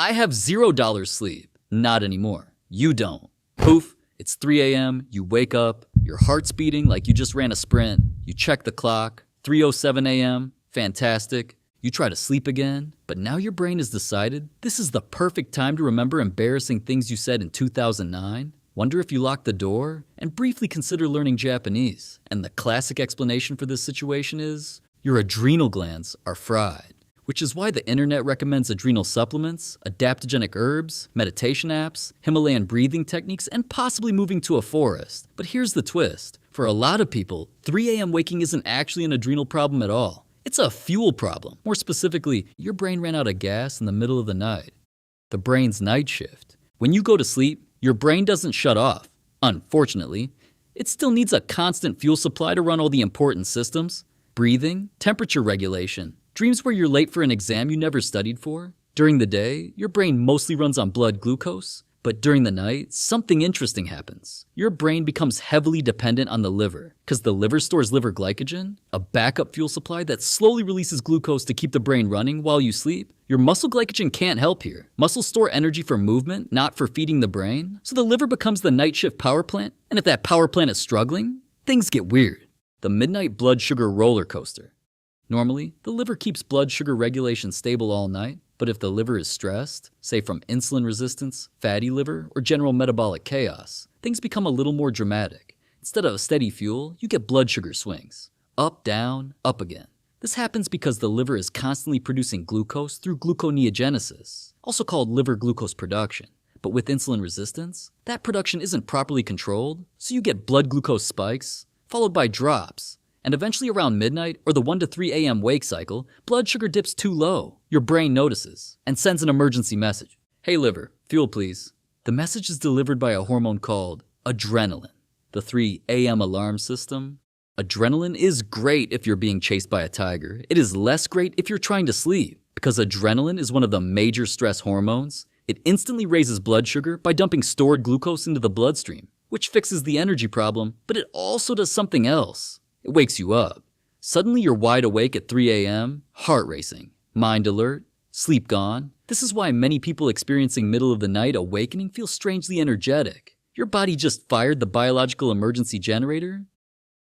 I have $0 sleep. Not anymore. You don't. Poof, it's 3 a.m., you wake up, your heart's beating like you just ran a sprint, you check the clock, 3:07 a.m., fantastic. You try to sleep again, but now your brain has decided this is the perfect time to remember embarrassing things you said in 2009, wonder if you locked the door, and briefly consider learning Japanese. And the classic explanation for this situation is, your adrenal glands are fried. Which is why the internet recommends adrenal supplements, adaptogenic herbs, meditation apps, Himalayan breathing techniques, and possibly moving to a forest. But here's the twist. For a lot of people, 3 a.m. waking isn't actually an adrenal problem at all. It's a fuel problem. More specifically, your brain ran out of gas in the middle of the night. The brain's night shift. When you go to sleep, your brain doesn't shut off. Unfortunately, it still needs a constant fuel supply to run all the important systems. Breathing, temperature regulation, dreams where you're late for an exam you never studied for. During the day, your brain mostly runs on blood glucose, but during the night, something interesting happens. Your brain becomes heavily dependent on the liver, because the liver stores liver glycogen, a backup fuel supply that slowly releases glucose to keep the brain running while you sleep. Your muscle glycogen can't help here. Muscles store energy for movement, not for feeding the brain, so the liver becomes the night shift power plant, and if that power plant is struggling, things get weird. The midnight blood sugar roller coaster. Normally, the liver keeps blood sugar regulation stable all night, but if the liver is stressed, say from insulin resistance, fatty liver, or general metabolic chaos, things become a little more dramatic. Instead of a steady fuel, you get blood sugar swings. Up, down, up again. This happens because the liver is constantly producing glucose through gluconeogenesis, also called liver glucose production. But with insulin resistance, that production isn't properly controlled, so you get blood glucose spikes, followed by drops. And eventually around midnight or the 1 to 3 a.m. wake cycle, blood sugar dips too low. Your brain notices and sends an emergency message. Hey liver, fuel please. The message is delivered by a hormone called adrenaline. The 3 a.m. alarm system. Adrenaline is great if you're being chased by a tiger. It is less great if you're trying to sleep. Because adrenaline is one of the major stress hormones, it instantly raises blood sugar by dumping stored glucose into the bloodstream, which fixes the energy problem, but it also does something else. It wakes you up. Suddenly you're wide awake at 3 a.m., heart racing, mind alert, sleep gone. This is why many people experiencing middle of the night awakening feel strangely energetic. Your body just fired the biological emergency generator.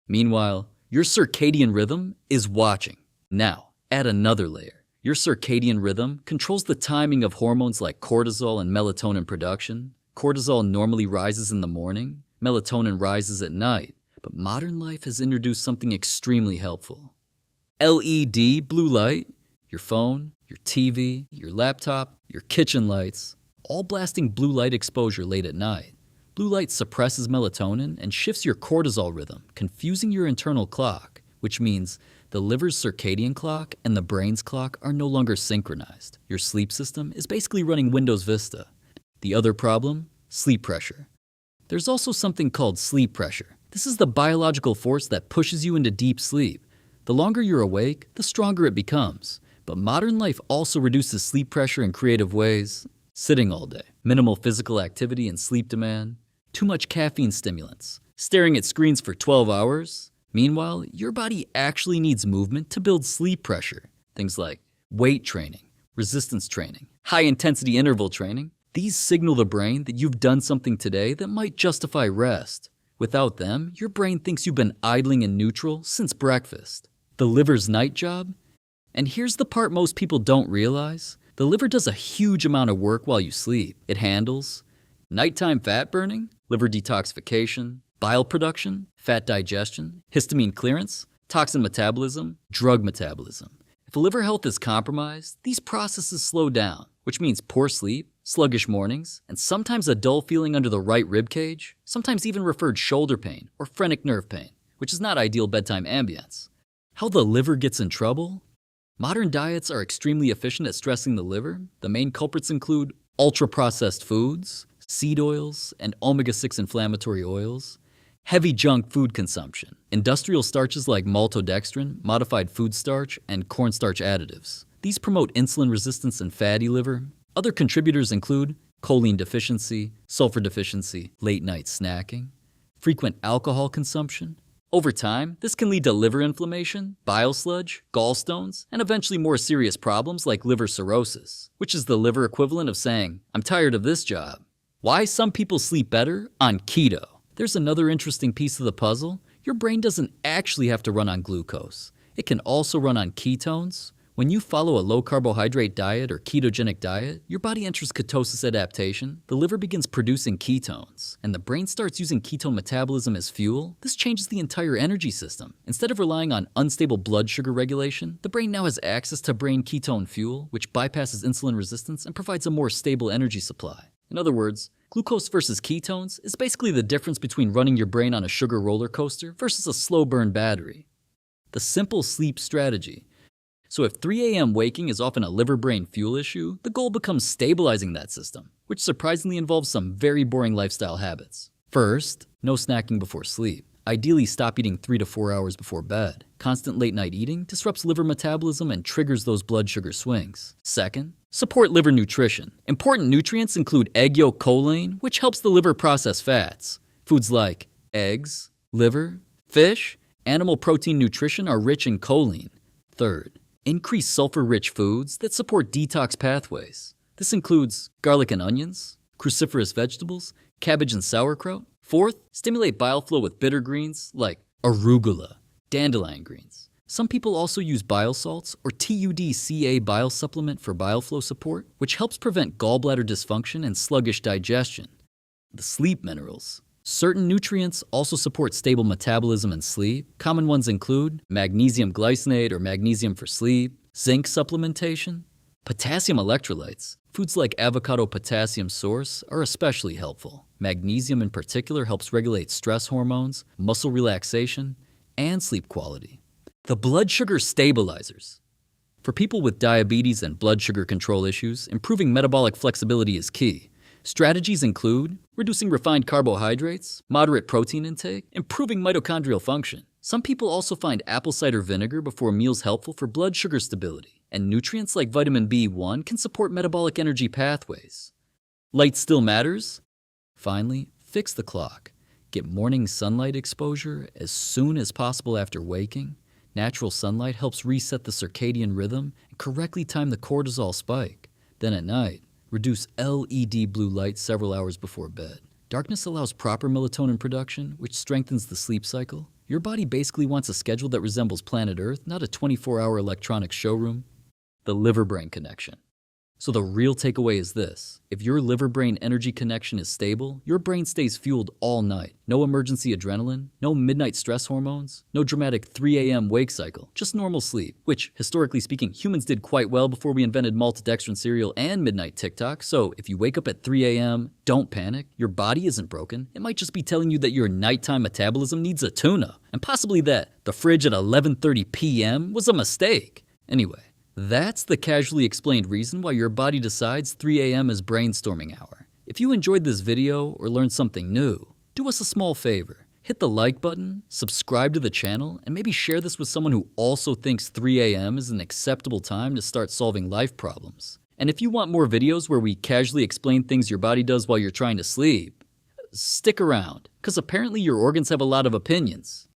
Meanwhile, your circadian rhythm is watching. Now, add another layer. Your circadian rhythm controls the timing of hormones like cortisol and melatonin production. Cortisol normally rises in the morning, melatonin rises at night. But modern life has introduced something extremely helpful. LED blue light, your phone, your TV, your laptop, your kitchen lights, all blasting blue light exposure late at night. Blue light suppresses melatonin and shifts your cortisol rhythm, confusing your internal clock, which means the liver's circadian clock and the brain's clock are no longer synchronized. Your sleep system is basically running Windows Vista. The other problem? Sleep pressure. There's also something called sleep pressure. This is the biological force that pushes you into deep sleep. The longer you're awake, the stronger it becomes. But modern life also reduces sleep pressure in creative ways. Sitting all day, minimal physical activity and sleep demand, too much caffeine stimulants, staring at screens for 12 hours. Meanwhile, your body actually needs movement to build sleep pressure. Things like weight training, resistance training, high-intensity interval training. These signal the brain that you've done something today that might justify rest. Without them, your brain thinks you've been idling in neutral since breakfast. The liver's night job? And here's the part most people don't realize. The liver does a huge amount of work while you sleep. It handles nighttime fat burning, liver detoxification, bile production, fat digestion, histamine clearance, toxin metabolism, drug metabolism. If liver health is compromised, these processes slow down, which means poor sleep, sluggish mornings, and sometimes a dull feeling under the right rib cage, sometimes even referred shoulder pain or phrenic nerve pain, which is not ideal bedtime ambience. How the liver gets in trouble? Modern diets are extremely efficient at stressing the liver. The main culprits include ultra-processed foods, seed oils, and omega-6 inflammatory oils, heavy junk food consumption, industrial starches like maltodextrin, modified food starch, and cornstarch additives. These promote insulin resistance and fatty liver. Other contributors include choline deficiency, sulfur deficiency, late-night snacking, frequent alcohol consumption, Over time, this can lead to liver inflammation, bile sludge, gallstones, and eventually more serious problems like liver cirrhosis, which is the liver equivalent of saying, "I'm tired of this job." Why some people sleep better on keto. There's another interesting piece of the puzzle. Your brain doesn't actually have to run on glucose. It can also run on ketones. When you follow a low-carbohydrate diet or ketogenic diet, your body enters ketosis adaptation, the liver begins producing ketones, and the brain starts using ketone metabolism as fuel. This changes the entire energy system. Instead of relying on unstable blood sugar regulation, the brain now has access to brain ketone fuel, which bypasses insulin resistance and provides a more stable energy supply. In other words, glucose versus ketones is basically the difference between running your brain on a sugar roller coaster versus a slow-burn battery. The simple sleep strategy. So if 3 a.m. waking is often a liver-brain fuel issue, the goal becomes stabilizing that system, which surprisingly involves some very boring lifestyle habits. First, no snacking before sleep. Ideally, stop eating 3 to 4 hours before bed. Constant late-night eating disrupts liver metabolism and triggers those blood sugar swings. Second, support liver nutrition. Important nutrients include egg yolk choline, which helps the liver process fats. Foods like eggs, liver, fish, animal protein nutrition are rich in choline. Third, increase sulfur-rich foods that support detox pathways. This includes garlic and onions, cruciferous vegetables, cabbage and sauerkraut. Fourth, stimulate bile flow with bitter greens like arugula, dandelion greens. Some people also use bile salts or TUDCA bile supplement for bile flow support, which helps prevent gallbladder dysfunction and sluggish digestion. The sleep minerals. Certain nutrients also support stable metabolism and sleep. Common ones include magnesium glycinate or magnesium for sleep, zinc supplementation, potassium electrolytes. Foods like avocado potassium source are especially helpful. Magnesium in particular helps regulate stress hormones, muscle relaxation, and sleep quality. The blood sugar stabilizers. For people with diabetes and blood sugar control issues, improving metabolic flexibility is key. Strategies include reducing refined carbohydrates, moderate protein intake, improving mitochondrial function. Some people also find apple cider vinegar before meals helpful for blood sugar stability, and nutrients like vitamin B1 can support metabolic energy pathways. Light still matters? Finally, fix the clock. Get morning sunlight exposure as soon as possible after waking. Natural sunlight helps reset the circadian rhythm and correctly time the cortisol spike. Then at night, reduce LED blue light several hours before bed. Darkness allows proper melatonin production, which strengthens the sleep cycle. Your body basically wants a schedule that resembles planet Earth, not a 24-hour electronic showroom. The liver-brain connection. So the real takeaway is this. If your liver-brain energy connection is stable, your brain stays fueled all night. No emergency adrenaline, no midnight stress hormones, no dramatic 3 a.m. wake cycle, just normal sleep, which, historically speaking, humans did quite well before we invented maltodextrin cereal and midnight TikTok. So if you wake up at 3 a.m., don't panic. Your body isn't broken. It might just be telling you that your nighttime metabolism needs a tune-up, and possibly that the fridge at 11:30 p.m. was a mistake. Anyway, that's the casually explained reason why your body decides 3 a.m. is brainstorming hour. If you enjoyed this video or learned something new, do us a small favor. Hit the like button, subscribe to the channel, and maybe share this with someone who also thinks 3 a.m. is an acceptable time to start solving life problems. And if you want more videos where we casually explain things your body does while you're trying to sleep, stick around, because apparently your organs have a lot of opinions.